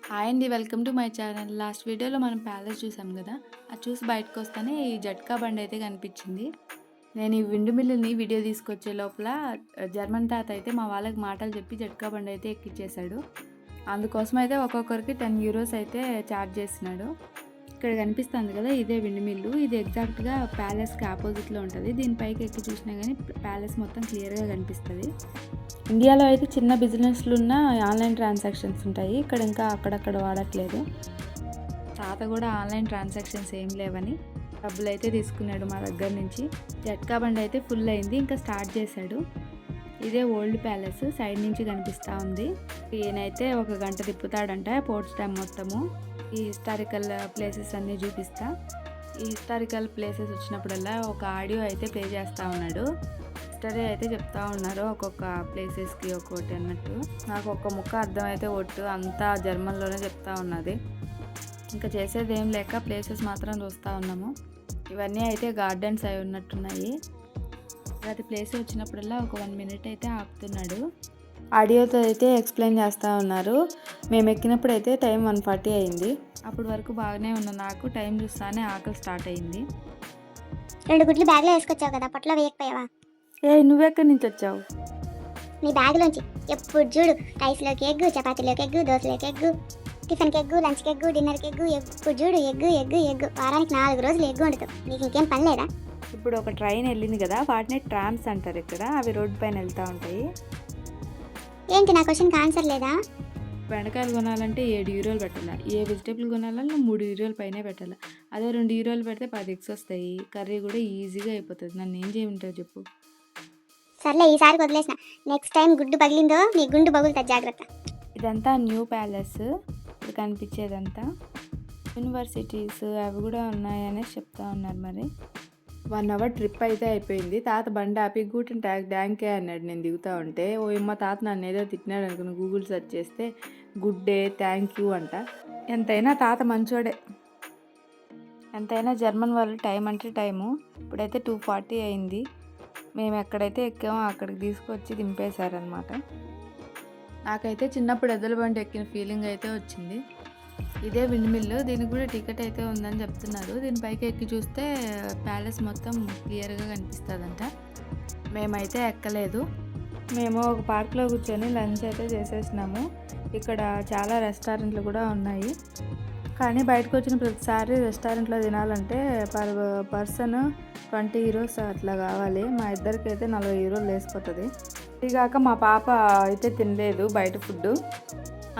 Hi అండి. Welcome to my channel. Last వీడియోలో మనం ప్యాలెస్ చూసాం కదా! అది చూసి బయటకొస్తేనే ఈ జట్కా బండయితే కనిపించింది. నేను ఈ విండ్ మిల్లుని వీడియో తీసుకొచ్చే లోపల జర్మన్ తాత అయితే మా వాళ్ళకి మాటలు చెప్పి జట్కా బండయితే ఎక్కిచ్చేశాడు. అందుకోసం అయితే ఒక్కొక్కరికి 10 యూరోస్ అయితే చార్జ్ చేస్తున్నాడు. ఇక్కడ కనిపిస్తుంది కదా! ఇదే విండ్ మిల్లు. ఇది ఎగ్జాక్ట్‌గా ప్యాలెస్‌కి ఆపోజిట్‌లో ఉంటది. దీని పైకి ఎక్కి చూసినా గానీ ప్యాలెస్ మొత్తం క్లియర్‌గా కనిపిస్తది. ఇండియాలో అయితే చిన్న బిజినెస్లున్న ఆన్లైన్ ట్రాన్సాక్షన్స్ ఉంటాయి. ఇక్కడ ఇంకా అక్కడక్కడ వాడట్లేదు. తాత కూడా ఆన్లైన్ ట్రాన్సాక్షన్స్ ఏం లేవని డబ్బులైతే తీసుకున్నాడు మా దగ్గర నుంచి. జట్కా బండి అయితే ఫుల్ అయింది. ఇంకా స్టార్ట్ చేశాడు. ఇదే ఓల్డ్ ప్యాలెస్ సైడ్ నుంచి కనిపిస్తూ ఉంది. ఈయనైతే ఒక గంట తిప్పుతాడంట పోర్ట్స్ డ్యామ్ మొత్తము. ఈ హిస్టారికల్ ప్లేసెస్ అన్నీ చూపిస్తా. ఈ హిస్టారికల్ ప్లేసెస్ వచ్చినప్పుడల్లా ఒక ఆడియో అయితే ప్లే చేస్తూ ఉన్నాడు. హిస్టరీ అయితే చెప్తా ఉన్నారు ఒక్కొక్క ప్లేసెస్కి ఒక్కొక్కటి అన్నట్టు. నాకు ఒక్క ముక్క అర్థమైతే ఒట్టు అంతా జర్మన్లోనే చెప్తా ఉన్నది. ఇంకా చేసేది ఏం లేక ప్లేసెస్ మాత్రం చూస్తూ ఉన్నాము. ఇవన్నీ అయితే గార్డెన్స్ అయి ఉన్నట్టున్నాయి. ప్రతి ప్లేస్ వచ్చినప్పుడల్లా ఒక 1 మినిట్ అయితే ఆపుతున్నాడు. ఆడియోతో అయితే ఎక్స్ప్లెయిన్ చేస్తూ ఉన్నారు. మేము ఎక్కినప్పుడు అయితే టైం 1:40 అయింది. అప్పటి వరకు బాగానే ఉన్న నాకు టైం చూస్తానే ఆకలి స్టార్ట్ అయింది. 2 గుడ్లు బ్యాగ్‌లో వేసుకొచ్చావు కదా! పొట్టలో వేయకపోయావా? నువ్వెక్కడి నుంచి వచ్చావు? నీ బ్యాగ్‌లోంచి ఎప్పుడు చూడు రైస్‌లోకి ఎగ్గు, చపాతీలోకి ఎగ్గు, దోసలోకి ఎగ్గు, టిఫిన్‌కి ఎగ్గు, లంచ్‌కి ఎగ్గు, డిన్నర్‌కి ఎగ్గు, ఎప్పుడు చూడు ఎగ్గు, ఎగ్గు, ఎగ్గు. వారానికి 4 రోజులు ఎగ్గు వండుతావు. నీకు ఇంకేం పని లేదా? ఇప్పుడు ఒక ట్రైన్ వెళ్ళింది కదా, వాటిని ట్రామ్స్ అంటారు ఇక్కడ. అవి రోడ్డు పైన వెళ్తూ ఉంటాయి. ఏంటి నా క్వశ్చన్‌కి ఆన్సర్ లేదా? బెండకాయలు కొనాలంటే 7 యూరోలు పెట్టాలి. ఏ వెజిటేబుల్ కొనాలన్నా 3 యూరోలు పైనే పెట్టాలి. అదే 2 యూరోలు పెడితే 10 ఎగ్స్ వస్తాయి. కర్రీ కూడా ఈజీగా అయిపోతుంది. నన్ను ఏం చేయమంటావు చెప్పు. సర్లే ఈసారికి వదిలేసిన. నెక్స్ట్ టైం గుడ్డు పగిలిందో నీ గుండు పగులుతుంది జాగ్రత్త. ఇదంతా న్యూ ప్యాలెస్. ఇక్కడ కనిపించేదంతా యూనివర్సిటీస్ అవి కూడా ఉన్నాయనేసి చెప్తా ఉన్నారు. మరి 1 అవర్ ట్రిప్ అయితే అయిపోయింది. తాత బండి ఆపి గూటెన్ టాగ్ డ్యాంకే అన్నాడు నేను దిగుతూ ఉంటే. ఓ అమ్మ తాత నన్ను ఏదో తిట్టినాడు అనుకుని గూగుల్ సెర్చ్ చేస్తే గుడ్ డే థ్యాంక్ యూ అంట. ఎంతైనా తాత మంచోడే. ఎంతైనా జర్మన్ వాళ్ళు టైం అంటే టైము. ఇప్పుడైతే 2:40 అయింది. మేము ఎక్కడైతే ఎక్కామో అక్కడికి తీసుకొచ్చి దింపేశారనమాట. నాకైతే చిన్నప్పుడు ఎద్దుల బండి ఎక్కిన ఫీలింగ్ అయితే వచ్చింది. ఇదే విండ్ మిల్లు. దీనికి కూడా టికెట్ అయితే ఉందని చెప్తున్నారు. దీనిపైకి ఎక్కి చూస్తే ప్యాలెస్ మొత్తం క్లియర్గా కనిపిస్తుందంట. మేమైతే ఎక్కలేదు. మేము ఒక పార్క్లో కూర్చొని లంచ్ అయితే చేసేసినాము. ఇక్కడ చాలా రెస్టారెంట్లు కూడా ఉన్నాయి. కానీ బయటకు వచ్చిన ప్రతిసారి రెస్టారెంట్లో తినాలంటే పర్ పర్సన్ 20 యూరోస్ అట్లా కావాలి. మా ఇద్దరికి అయితే 40 యూరోలు వేసిపోతుంది. ఇదిగాక మా పాప అయితే తినలేదు బయట ఫుడ్.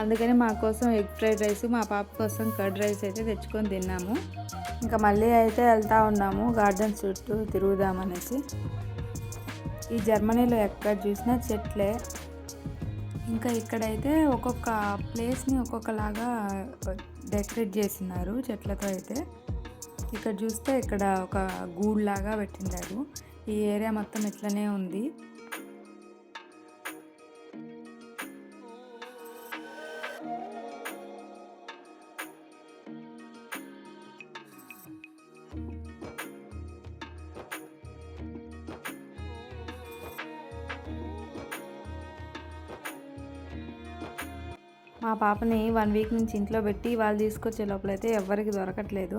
అందుకని మా కోసం ఎగ్ ఫ్రైడ్ రైస్, మా పాప కోసం కర్డ్ రైస్ అయితే తెచ్చుకొని తిన్నాము. ఇంకా మళ్ళీ అయితే వెళ్తూ ఉన్నాము గార్డెన్ చుట్టూ తిరుగుదామనేసి. ఈ జర్మనీలో ఎక్కడ చూసినా చెట్లే. ఇంకా ఇక్కడైతే ఒక్కొక్క ప్లేస్ని ఒక్కొక్కలాగా డెకరేట్ చేసినారు చెట్లతో అయితే. ఇక్కడ చూస్తే ఇక్కడ ఒక గూడ్లాగా పెట్టిండారు. ఈ ఏరియా మొత్తం ఇట్లనే ఉంది. మా పాపని 1 వీక్ నుంచి ఇంట్లో పెట్టి వాళ్ళు తీసుకొచ్చే లోపలైతే ఎవ్వరికి దొరకట్లేదు.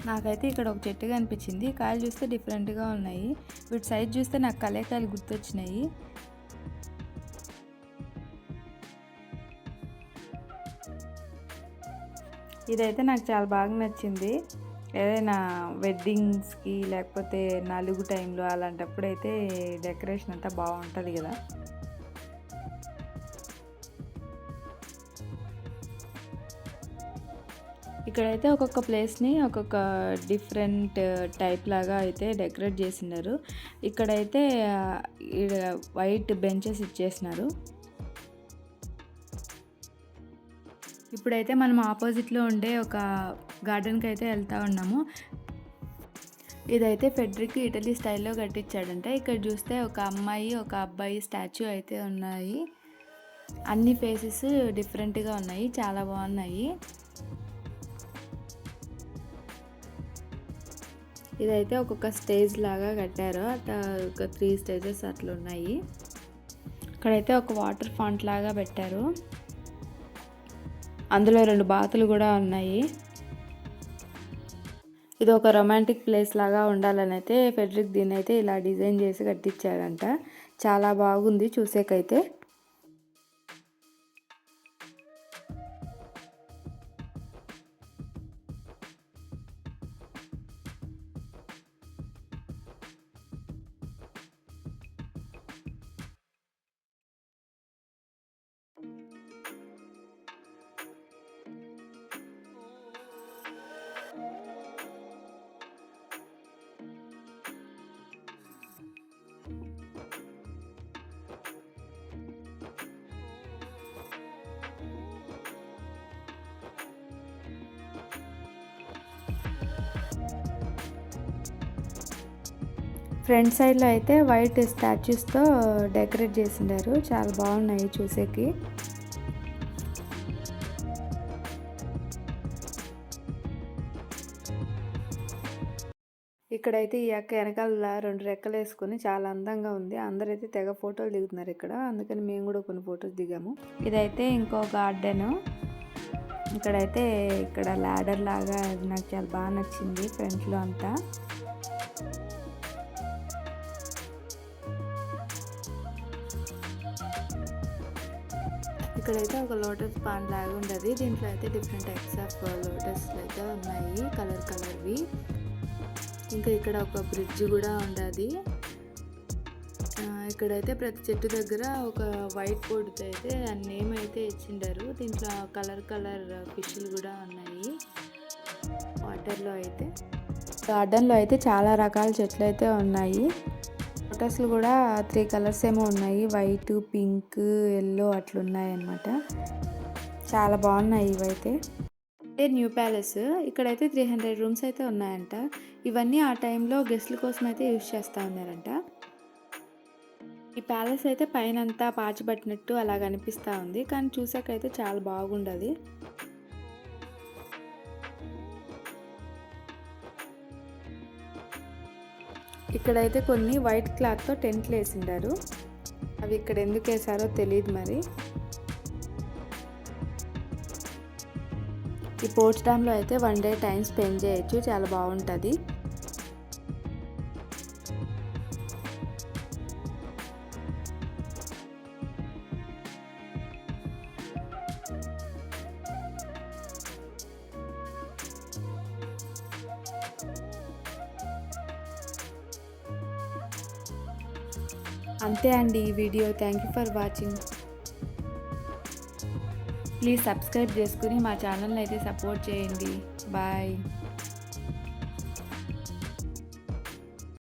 నాకైతే ఇక్కడ ఒక చెట్టు కనిపించింది. కాయలు చూస్తే డిఫరెంట్గా ఉన్నాయి. వీటి సైజ్ చూస్తే నాకు కలేకాయలు గుర్తొచ్చినాయి. ఇదైతే నాకు చాలా బాగా నచ్చింది. ఏదైనా వెడ్డింగ్స్కి లేకపోతే నలుగు టైంలో అలాంటప్పుడు అయితే డెకరేషన్ అంతా బాగుంటుంది కదా. ఇక్కడైతే ఒక్కొక్క ప్లేస్ని ఒక్కొక్క డిఫరెంట్ టైప్ లాగా అయితే డెకరేట్ చేసినారు. ఇక్కడైతే వైట్ బెంచెస్ ఇచ్చేసినారు. ఇప్పుడైతే మనం ఆపోజిట్లో ఉండే ఒక గార్డెన్కి అయితే వెళ్తూ ఉన్నాము. ఇదైతే ఫెడ్రిక్ ఇటలీ స్టైల్లో కట్టించాడంటే. ఇక్కడ చూస్తే ఒక అమ్మాయి ఒక అబ్బాయి స్టాచ్యూ అయితే ఉన్నాయి. అన్ని ఫేసెస్ డిఫరెంట్గా ఉన్నాయి, చాలా బాగున్నాయి. ఇదైతే ఒక్కొక్క స్టేజ్ లాగా కట్టారు, అట్లా ఒక 3 స్టేజెస్ అట్లా ఉన్నాయి. ఇక్కడైతే ఒక వాటర్ ఫాంట్ లాగా పెట్టారు, అందులో 2 బాతులు కూడా ఉన్నాయి. ఇది ఒక రొమాంటిక్ ప్లేస్ లాగా ఉండాలని అయితే ఫెడరిక్ దీన్ని అయితే ఇలా డిజైన్ చేసి కట్టించాడంట. చాలా బాగుంది చూసేకైతే. ఫ్రంట్ సైడ్లో అయితే వైట్ స్టాచ్యూస్తో డెకరేట్ చేసిండారు, చాలా బాగున్నాయి చూసేకి. ఇక్కడైతే ఈ అక్క వెనకాల 2 రెక్కలు వేసుకొని చాలా అందంగా ఉంది. అందరైతే తెగ ఫోటోలు దిగుతున్నారు ఇక్కడ, అందుకని మేము కూడా కొన్ని ఫొటోస్ దిగాము. ఇదైతే ఇంకో గార్డెన్. ఇక్కడ ల్యాడర్ లాగా నాకు చాలా బాగా నచ్చింది ఫ్రంట్లో అంతా. ఇక్కడైతే ఒక లోటస్ పాండ్ లాగా ఉండదు. దీంట్లో అయితే డిఫరెంట్ టైప్స్ ఆఫ్ లోటస్లు అయితే ఉన్నాయి, కలర్వి. ఇంకా ఇక్కడ ఒక బ్రిడ్జ్ కూడా ఉండదు. ఇక్కడైతే ప్రతి చెట్టు దగ్గర ఒక వైట్ బోర్డుతో అయితే నేమ్ అయితే ఇచ్చిండారు. దీంట్లో కలర్ ఫిష్లు కూడా ఉన్నాయి వాటర్లో అయితే. గార్డెన్లో అయితే చాలా రకాల చెట్లు అయితే ఉన్నాయి. లోటస్లు కూడా 3 కలర్స్ ఏమో ఉన్నాయి, వైట్, పింక్, ఎల్లో అట్లున్నాయి అన్నమాట. చాలా బాగున్నాయి ఇవైతే. ఇదే న్యూ ప్యాలెస్. ఇక్కడైతే 300 రూమ్స్ అయితే ఉన్నాయంట. ఇవన్నీ ఆ టైంలో గెస్ట్ల కోసం అయితే యూజ్ చేస్తూ ఉన్నారంట. ఈ ప్యాలెస్ అయితే పైనంతా పాచిపట్టినట్టు అలా కనిపిస్తూ ఉంది, కానీ చూసాకైతే చాలా బాగుండదు. ఇక్కడైతే కొన్ని వైట్ క్లాత్తో టెంట్లు వేసిండారు, అవి ఇక్కడ ఎందుకు వేసారో తెలియదు మరి. ఈ పోర్ట్స్ డ్యామ్లో అయితే 1 డే టైం స్పెండ్ చేయొచ్చు, చాలా బాగుంటుంది. అంతే అండి ఈ video. Thank you for watching. Please subscribe చేసుకుని మా ఛానల్ని అయితే సపోర్ట్ చేయండి. బాయ్.